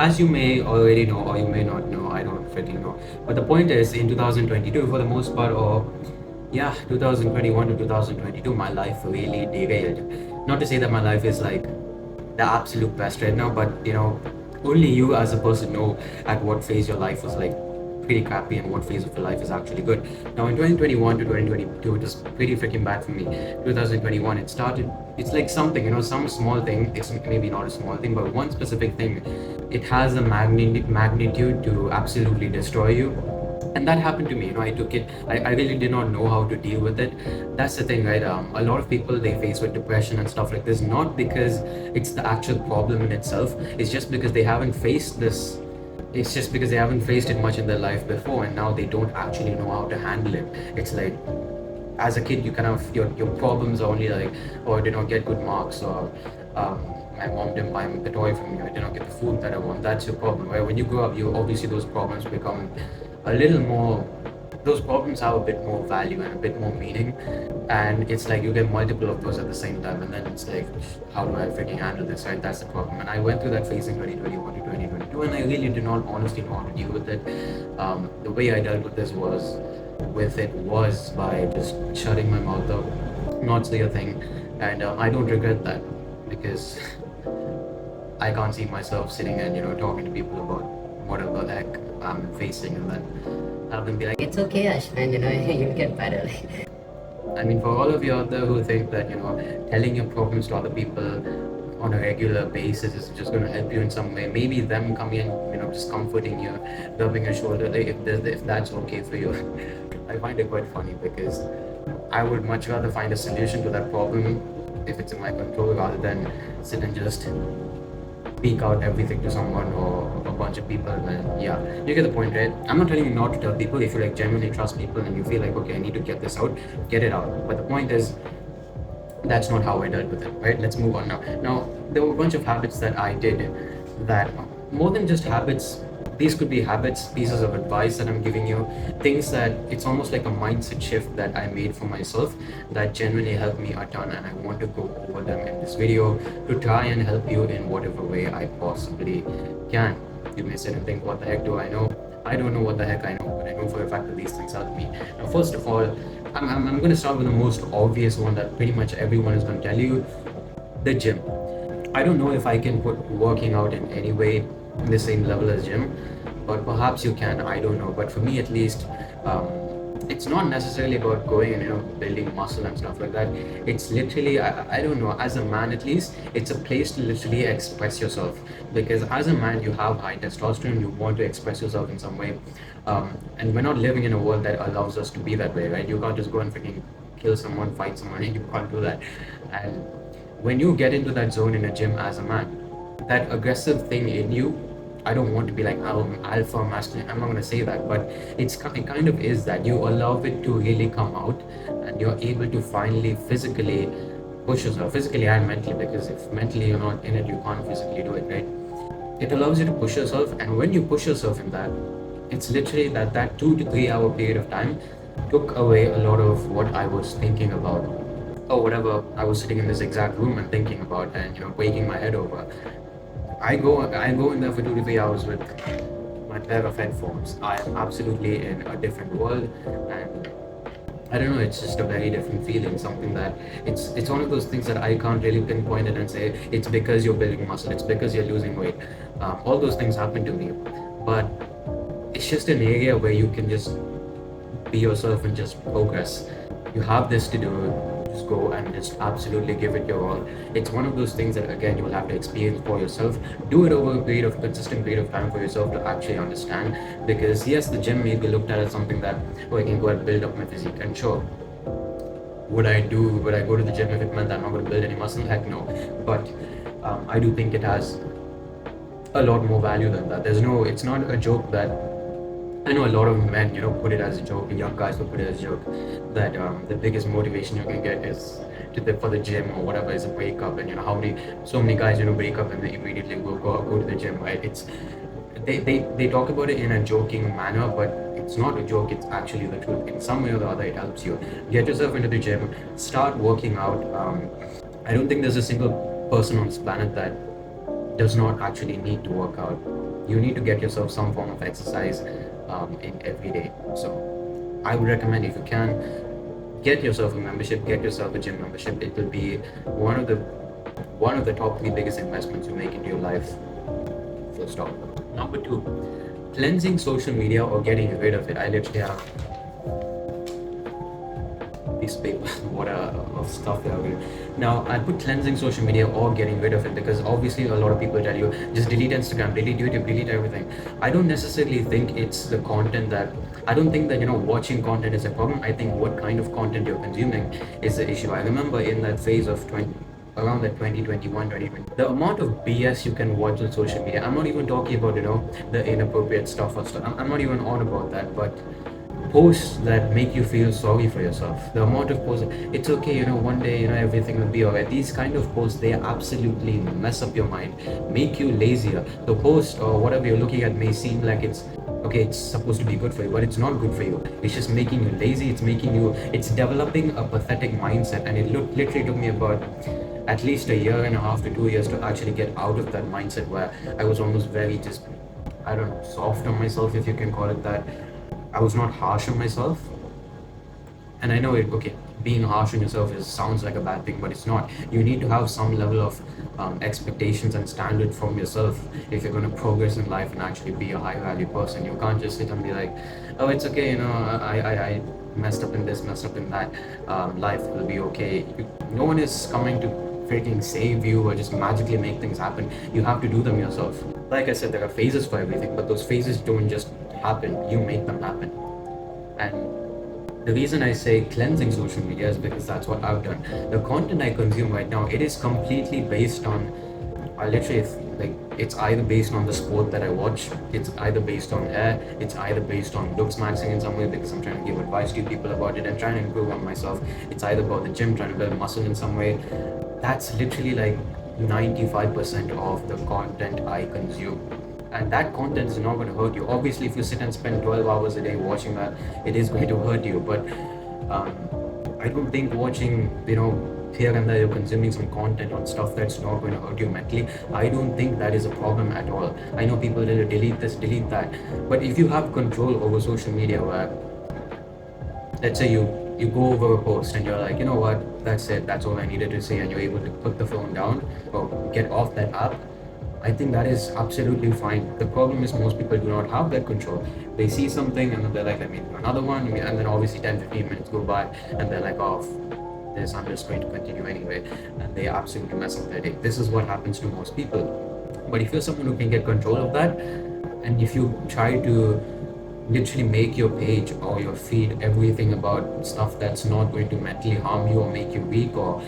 as you may already know, or you may not know, I don't really know. But the point is, in 2022, for the most part, or yeah, 2021 to 2022, my life really derailed. Not to say that my life is like the absolute best right now, but only you as a person know at what phase your life was like pretty crappy and what phase of your life is actually good. Now in 2021 to 2022, it was pretty freaking bad for me. 2021, it started, it's like something, some small thing, it's maybe not a small thing, but one specific thing, it has a magnitude to absolutely destroy you. And that happened to me. I took it, I really did not know how to deal with it. That's the thing, right? A lot of people, they face with depression and stuff like this, not because it's the actual problem in itself, it's just because they haven't faced this. It's just because they haven't faced it much in their life before, and now they don't actually know how to handle it. It's like, as a kid, you kind of, your problems are only like, oh, I did not get good marks, or my mom didn't buy me the toy from me, I did not get the food that I want. That's your problem, right? When you grow up, you obviously, those problems become a little more, those problems have a bit more value and a bit more meaning, and it's like you get multiple of those at the same time, and then it's like, how do I freaking handle this, right? That's the problem. And I went through that phase in 2021 to 2022, and I really did not honestly know how to deal with it. The way I dealt with this was by just shutting my mouth up, not say a thing. And I don't regret that, because I can't see myself sitting and talking to people about whatever the heck I'm facing, and then have them be like, It's okay, Ashman, you'll get better. I mean, for all of you out there who think that telling your problems to other people on a regular basis is just going to help you in some way, maybe them coming and just comforting you, rubbing your shoulder, like, if that's okay for you. I find it quite funny, because I would much rather find a solution to that problem if it's in my control, rather than sit and just speak out everything to someone or a bunch of people. And yeah, you get the point, right? I'm not telling you not to tell people. If you like genuinely trust people and you feel like, okay, I need to get this out, get it out. But the point is, that's not how I dealt with it, right? Let's move on now. Now, there were a bunch of habits that I did that, more than just habits, these could be habits, pieces of advice that I'm giving you, things that it's almost like a mindset shift that I made for myself that genuinely helped me a ton, and I want to go over them in this video to try and help you in whatever way I possibly can. You may sit and think, what the heck do I know? I don't know what the heck I know, but I know for a fact that these things help me. Now, first of all, I'm going to start with the most obvious one that pretty much everyone is going to tell you: the gym. I don't know if I can put working out in any way in the same level as gym, but perhaps you can. I don't know. But for me, at least, it's not necessarily about going and building muscle and stuff like that. It's literally, I don't know, as a man at least, it's a place to literally express yourself, because as a man you have high testosterone, you want to express yourself in some way, and we're not living in a world that allows us to be that way, right? You can't just go and freaking kill someone, fight someone, and you can't do that. And when you get into that zone in a gym as a man, that aggressive thing in you, I don't want to be like alpha masculine, I'm not going to say that, but it kind of is that. You allow it to really come out, and you're able to finally physically push yourself, physically and mentally, because if mentally you're not in it, you can't physically do it, right? It allows you to push yourself, and when you push yourself in that, it's literally that 2 to 3 hour period of time took away a lot of what I was thinking about, or whatever I was sitting in this exact room and thinking about, and waking my head over. I go in there for 2 to 3 hours with my pair of headphones. I am absolutely in a different world, and I don't know, it's just a very different feeling. Something that it's one of those things that I can't really pinpoint it and say it's because you're building muscle, it's because you're losing weight. All those things happen to me, but it's just an area where you can just be yourself and just progress. You have this to do, just go and just absolutely give it your all. It's one of those things that, again, you will have to experience for yourself. Do it over a consistent period of time for yourself to actually understand. Because yes, the gym may be looked at as something that, oh, I can go and build up my physique, and sure, would I go to the gym if it meant that I'm not going to build any muscle? Heck no. But I do think it has a lot more value than that. It's not a joke that, I know a lot of men, put it as a joke, and young guys will put it as a joke, that the biggest motivation you can get is for the gym or whatever is a wake up, and so many guys wake up and they immediately go to the gym, right? It's they talk about it in a joking manner, but it's not a joke. It's actually the truth. In some way or the other, it helps you get yourself into the gym, start working out. I don't think there's a single person on this planet that does not actually need to work out. You need to get yourself some form of exercise in every day. So I would recommend, if you can, get yourself a membership, get yourself a gym membership. It will be one of the top three biggest investments you make into your life. Full stop. Number two, cleansing social media or getting rid of it. I literally have piece of paper, what of stuff they are going. Now I put cleansing social media or getting rid of it, because obviously a lot of people tell you just delete Instagram, delete YouTube, delete everything. I don't necessarily think it's the content that. I don't think that watching content is a problem. I think what kind of content you're consuming is the issue. I remember in that phase of 20, around that 2021, 2020, the amount of BS you can watch on social media. I'm not even talking about the inappropriate stuff or stuff. I'm not even on about that, but posts that make you feel sorry for yourself. The amount of posts, it's okay, one day, everything will be alright. These kind of posts, they absolutely mess up your mind, make you lazier. The post or whatever you're looking at may seem like it's okay, it's supposed to be good for you, but it's not good for you. It's just making you lazy. It's developing a pathetic mindset, and it literally took me about at least a year and a half to 2 years to actually get out of that mindset where I was almost very just, I don't know, soft on myself, if you can call it that. I was not harsh on myself. And I know okay, being harsh on yourself sounds like a bad thing, but it's not. You need to have some level of expectations and standard from yourself if you're going to progress in life and actually be a high value person. You can't just sit and be like, oh, it's okay, I messed up in this, messed up in that. Life will be okay. No one is coming to freaking save you or just magically make things happen. You have to do them yourself. Like I said, there are phases for everything, but those phases don't just happen. You make them happen. And the reason I say cleansing social media is because that's what I've done. The content I consume right now, it is completely based on, I literally, like, it's either based on the sport that I watch, it's either based on hair, it's either based on looks maxing in some way because I'm trying to give advice to people about it and trying to improve on myself. It's either about the gym, trying to build muscle in some way. That's literally like 95% of the content I consume. And that content is not going to hurt you. Obviously, if you sit and spend 12 hours a day watching that, it is going to hurt you. But I don't think watching, here and there you're consuming some content on stuff that's not going to hurt you mentally. I don't think that is a problem at all. I know people will delete this, delete that. But if you have control over social media, where let's say you go over a post and you're like, you know what, that's it, that's all I needed to say, and you're able to put the phone down or get off that app, I think that is absolutely fine. The problem is most people do not have that control. They see something and then they're like, I mean, another one, and then obviously 10, 15 minutes go by and they're like, oh, this, I'm just going to continue anyway. And they absolutely mess up their day. This is what happens to most people. But if you're someone who can get control of that, and if you try to literally make your page or your feed everything about stuff that's not going to mentally harm you or make you weak or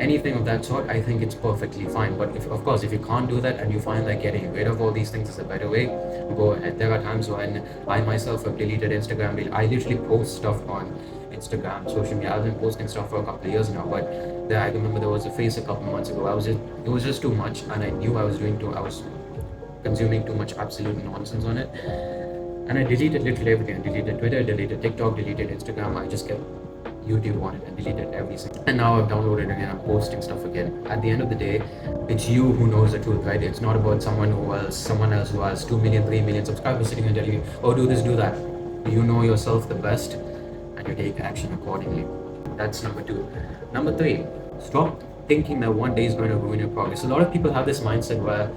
anything of that sort, I think it's perfectly fine. But of course, if you can't do that and you find like getting rid of all these things is a better way, go ahead. There are times when I myself have deleted Instagram. I literally post stuff on Instagram, social media. I've been posting stuff for a couple of years now, but I remember there was a phase a couple of months ago. It was just too much, and I knew I was consuming too much absolute nonsense on it. And I deleted literally everything. I deleted Twitter, deleted TikTok, deleted Instagram. I just kept YouTube on it and deleted everything. And now I've downloaded it and I'm posting stuff again. At the end of the day, it's you who knows the truth, right? It's not about someone else who has 2 million, 3 million subscribers sitting and telling you, oh, do this, do that. You know yourself the best and you take action accordingly. That's number two. Number three, stop thinking that one day is going to ruin your progress. A lot of people have this mindset where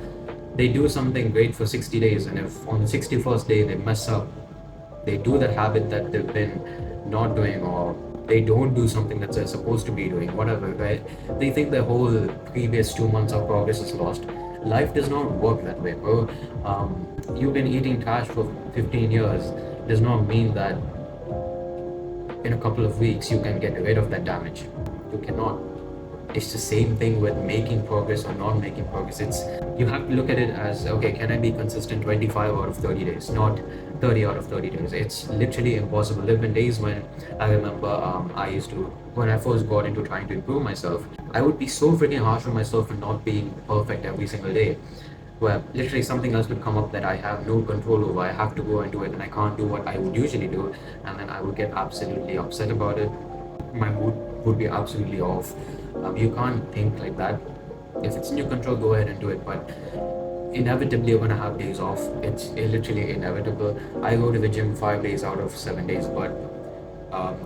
they do something great for 60 days, and if on the 61st day they mess up, they do that habit that they've been not doing, or they don't do something that they're supposed to be doing, whatever, right? They think their whole previous 2 months of progress is lost. Life does not work that way, bro. You've been eating trash for 15 years does not mean that in a couple of weeks you can get rid of that damage. You cannot. It's the same thing with making progress or not making progress. You have to look at it as, okay, can I be consistent 25 out of 30 days, not 30 out of 30 days? It's literally impossible. There have been days when I remember when I first got into trying to improve myself, I would be so freaking harsh on myself for not being perfect every single day, where literally something else would come up that I have no control over. I have to go and do it and I can't do what I would usually do, and then I would get absolutely upset about it. My mood would be absolutely off. You can't think like that. If it's in your control, go ahead and do it. But inevitably, you're gonna have days off. It's literally inevitable. I go to the gym 5 days out of 7 days, but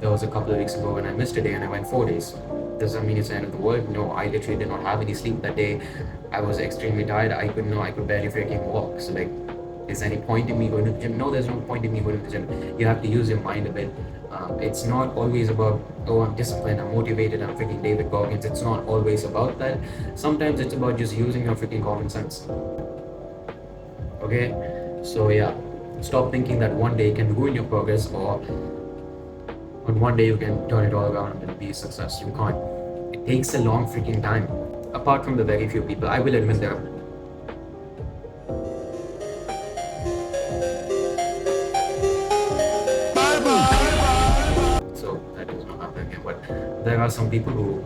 there was a couple of weeks ago when I missed a day and I went 4 days. Does that mean it's the end of the world? No, I literally did not have any sleep that day. I was extremely tired. I could barely freaking walk. So like, is there any point in me going to the gym? No, there's no point in me going to the gym. You have to use your mind a bit. It's not always about, oh, I'm disciplined, I'm motivated, I'm freaking David Goggins. It's not always about that. Sometimes it's about just using your freaking common sense. Okay? So yeah, stop thinking that one day can ruin your progress, or on one day you can turn it all around and be a success. You can't. It takes a long freaking time. Apart from the very few people, I will admit there are. So that is not happening again. But there are some people who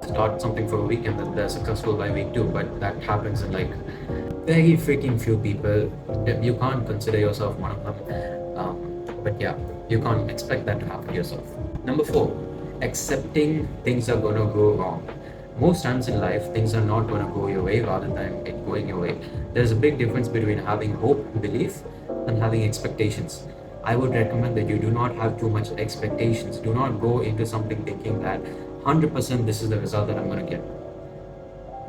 start something for a week and then they're successful by week two. But that happens in like very freaking few people. You can't consider yourself one of them. But yeah, you can't expect that to happen to yourself. Number 4, accepting things are gonna go wrong. Most times in life, things are not gonna go your way rather than it going your way. There's a big difference between having hope, belief, and having expectations. I would recommend that you do not have too much expectations. Do not go into something thinking that 100% this is the result that I'm gonna get.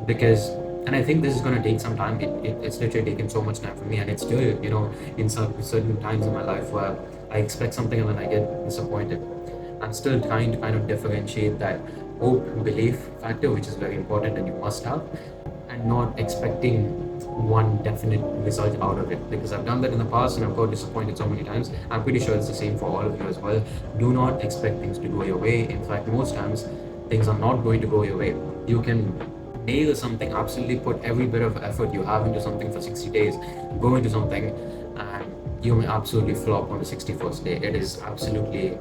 Because, and I think this is going to take some time. It's literally taken so much time for me, and it's still, in some certain times in my life where I expect something and then I get disappointed. I'm still trying to kind of differentiate that hope belief factor, which is very important and you must have, and not expecting one definite result out of it, because I've done that in the past and I've got disappointed so many times. I'm pretty sure it's the same for all of you as well. Do not expect things to go your way. In fact, most times things are not going to go your way. You can nail something, absolutely put every bit of effort you have into something for 60 days, go into something, and you may absolutely flop on the 61st day. It is absolutely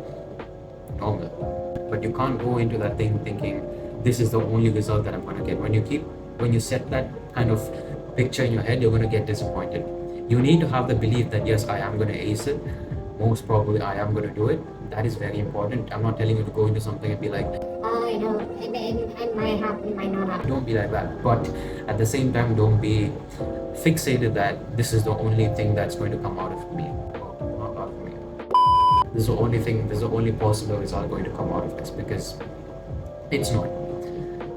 normal. But you can't go into that thing thinking this is the only result that I'm going to get. When you set that kind of picture in your head, you're going to get disappointed. You need to have the belief that yes, I am going to ace it. Most probably, I am going to do it. That is very important. I'm not telling you to go into something and be like, oh, it might happen, it might not happen. don't be like that. But at the same time, don't be fixated that this is the only thing that's going to come out of me. Not out of me. This is the only thing, this is the only possible result going to come out of this, because it's not.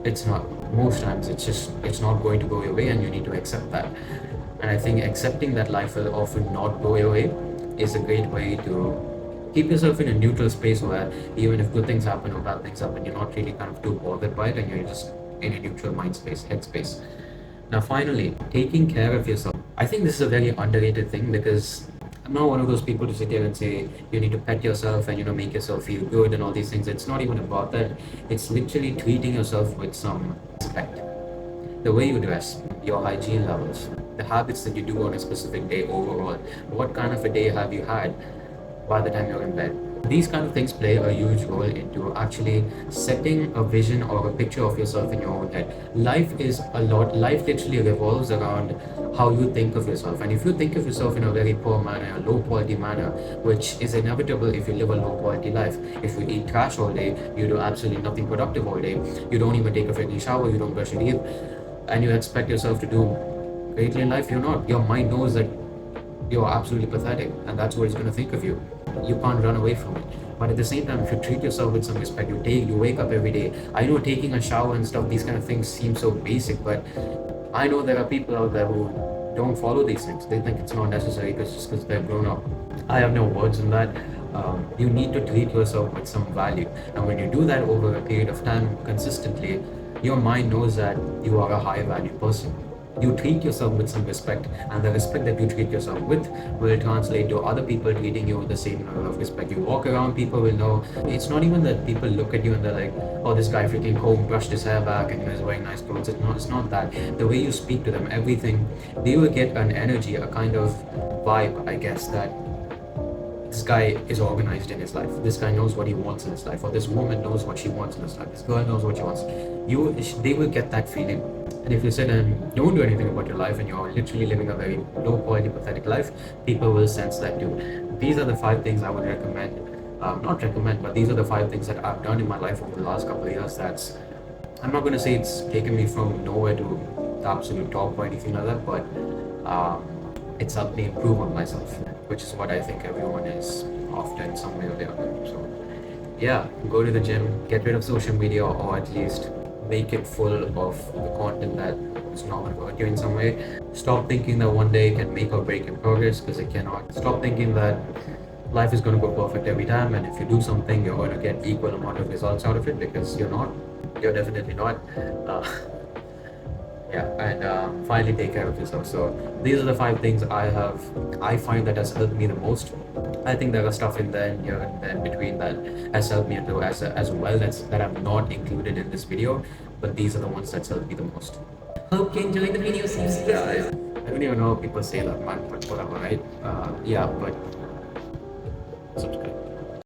It's not. Most times it's not going to go your way, and you need to accept that. And I think accepting that life will often not go your way is a great way to keep yourself in a neutral space where even if good things happen or bad things happen, you're not really kind of too bothered by it, and you're just in a neutral mind space, headspace. Now, finally, taking care of yourself. I think this is a very underrated thing, because I'm not one of those people to sit here and say you need to pet yourself and make yourself feel good and all these things. It's not even about that. It's literally treating yourself with some respect. The way you dress, your hygiene levels, the habits that you do on a specific day overall. What kind of a day have you had by the time you're in bed? These kind of things play a huge role into actually setting a vision or a picture of yourself in your own head. Life literally revolves around how you think of yourself. And if you think of yourself in a very poor manner, a low quality manner, which is inevitable if you live a low quality life. If you eat trash all day, you do absolutely nothing productive all day, you don't even take a freaking shower, you don't brush your teeth, and you expect yourself to do greatly in life, you're not. Your mind knows that you're absolutely pathetic, and that's what it's going to think of you. You can't run away from it. But at the same time, if you treat yourself with some respect, you wake up every day. I know taking a shower and stuff, these kind of things seem so basic, but I know there are people out there who don't follow these things. They think it's not necessary just because they're grown up. I have no words in that. You need to treat yourself with some value, and when you do that over a period of time consistently, your mind knows that you are a high value person. You treat yourself with some respect, and the respect that you treat yourself with will translate to other people treating you with the same level of respect. You walk around, people will know. It's not even that people look at you and they're like, oh, this guy freaking home brushed his hair back and he's wearing nice clothes. It's not that. The way you speak to them, everything, they will get an energy, a kind of vibe, I guess, that this guy is organized in his life. This guy knows what he wants in his life, or this woman knows what she wants in his life. This girl knows what she wants. They will get that feeling. And if you sit and don't do anything about your life and you're literally living a very low quality, pathetic life, people will sense that too. These are the 5 things I would recommend. Not recommend, but these are the 5 things that I've done in my life over the last couple of years that's I'm not going to say it's taken me from nowhere to the absolute top or anything like that, but um, it's helped me improve on myself, which is what I think everyone is after in some way or the other. So, yeah, go to the gym, get rid of social media, or at least make it full of the content that is not going to hurt you in some way. Stop thinking that one day can make or break your progress, because it cannot. Stop thinking that life is going to go perfect every time, and if you do something, you're going to get equal amount of results out of it, because you're not. You're definitely not. Uh, yeah, and finally take care of yourself. So these are the five things I find that has helped me the most. I think there are stuff in there and here and there in between that has helped me do as well, that I've not included in this video, but these are the ones that's helped me the most. Hope you enjoyed the video. Yeah, I don't even know if people say that, man, but whatever, right? Yeah, but subscribe.